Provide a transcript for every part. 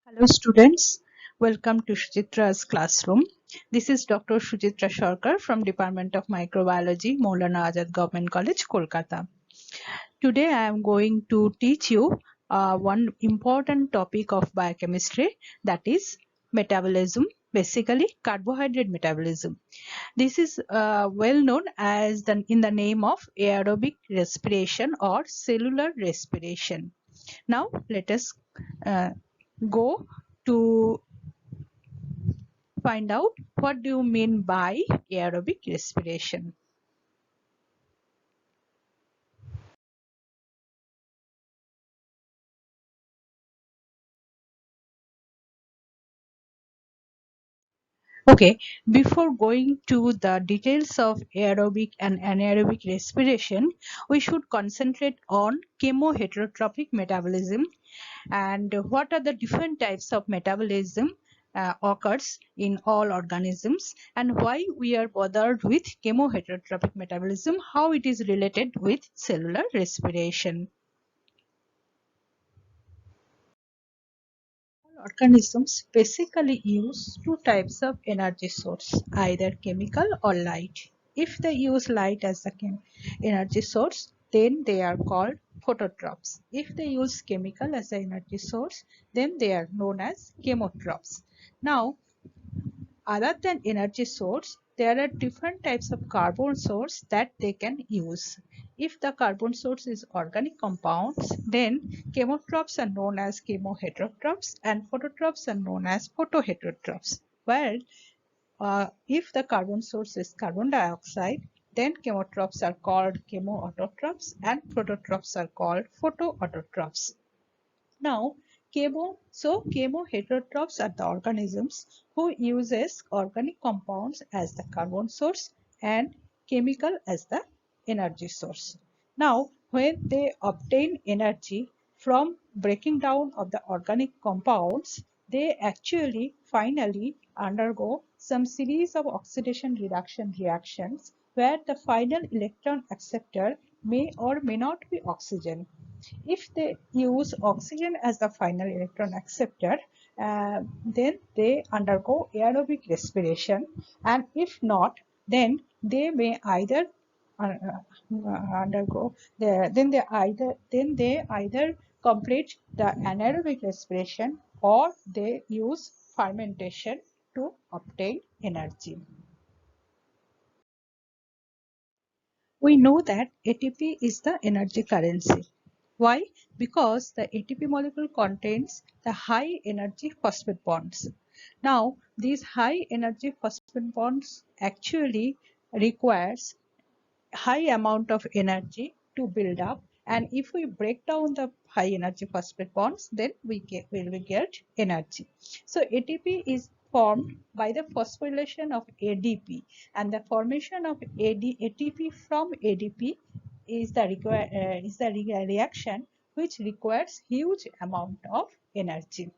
Hello students, welcome to Suchitra's classroom. This is Dr. Suchitra Sarkar from Department of Microbiology, Maulana Azad Government College, Kolkata. Today I am going to teach you one important topic of biochemistry, that is metabolism, basically carbohydrate metabolism. This is well known as in the name of aerobic respiration or cellular respiration. Now let us uh, go to find out what do you mean by aerobic respiration. Okay, before going to the details of aerobic and anaerobic respiration, we should concentrate on chemoheterotropic metabolism and what are the different types of metabolism occurs in all organisms and why we are bothered with chemoheterotropic metabolism, how it is related with cellular respiration. Organisms basically use two types of energy source, either chemical or light. If they use light as the energy source, then they are called phototrophs. If they use chemical as the energy source, then they are known as chemotrophs. Now, other than energy source, there are different types of carbon source that they can use. If the carbon source is organic compounds, then chemotrophs are known as chemoheterotrophs and phototrophs are known as photoheterotrophs. While if the carbon source is carbon dioxide, then chemotrophs are called chemoautotrophs and phototrophs are called photoautotrophs. Now, chemoheterotrophs are the organisms who uses organic compounds as the carbon source and chemical as the energy source. Now, when they obtain energy from breaking down of the organic compounds, they actually finally undergo some series of oxidation reduction reactions where the final electron acceptor may or may not be oxygen. If they use oxygen as the final electron acceptor, then they undergo aerobic respiration, and if not, then they may either undergo then they either complete the anaerobic respiration or they use fermentation to obtain energy. We know that ATP is the energy currency. Why? Because the ATP molecule contains the high energy phosphate bonds. Now, these high energy phosphate bonds actually requires high amount of energy to build up, and if we break down the high energy phosphate bonds, then we get energy. So ATP is formed by the phosphorylation of ADP, and the formation of ATP from ADP is the reaction which requires huge amount of energy.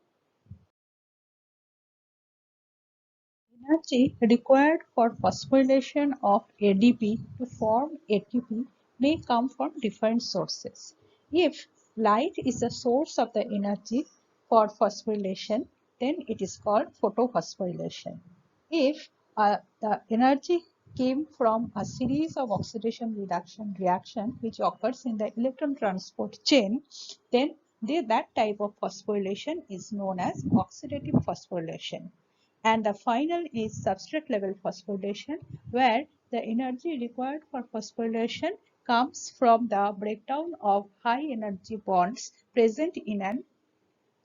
Energy required for phosphorylation of ADP to form ATP may come from different sources. If light is the source of the energy for phosphorylation, then it is called photophosphorylation. If the energy came from a series of oxidation reduction reaction which occurs in the electron transport chain, then that type of phosphorylation is known as oxidative phosphorylation. And the final is substrate level phosphorylation, where the energy required for phosphorylation comes from the breakdown of high energy bonds present in an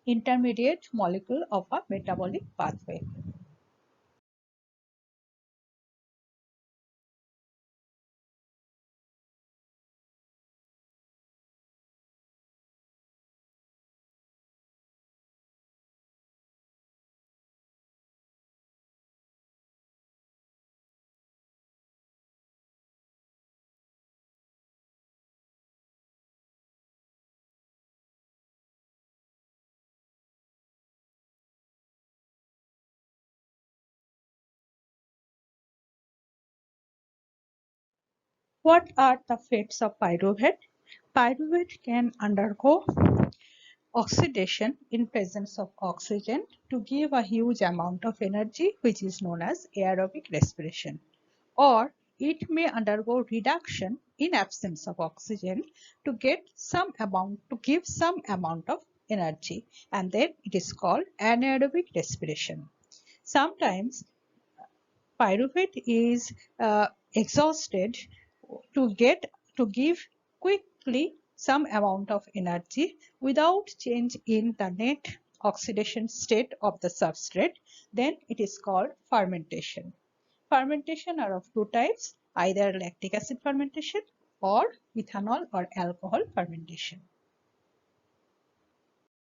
intermediate molecule of a metabolic pathway. What are the fates of pyruvate? Pyruvate can undergo oxidation in presence of oxygen to give a huge amount of energy, which is known as aerobic respiration. Or it may undergo reduction in absence of oxygen to give some amount of energy, and then it is called anaerobic respiration. Sometimes pyruvate is exhausted to give quickly some amount of energy without change in the net oxidation state of the substrate. Then it is called fermentation. Fermentation are of two types, either lactic acid fermentation or ethanol or alcohol fermentation.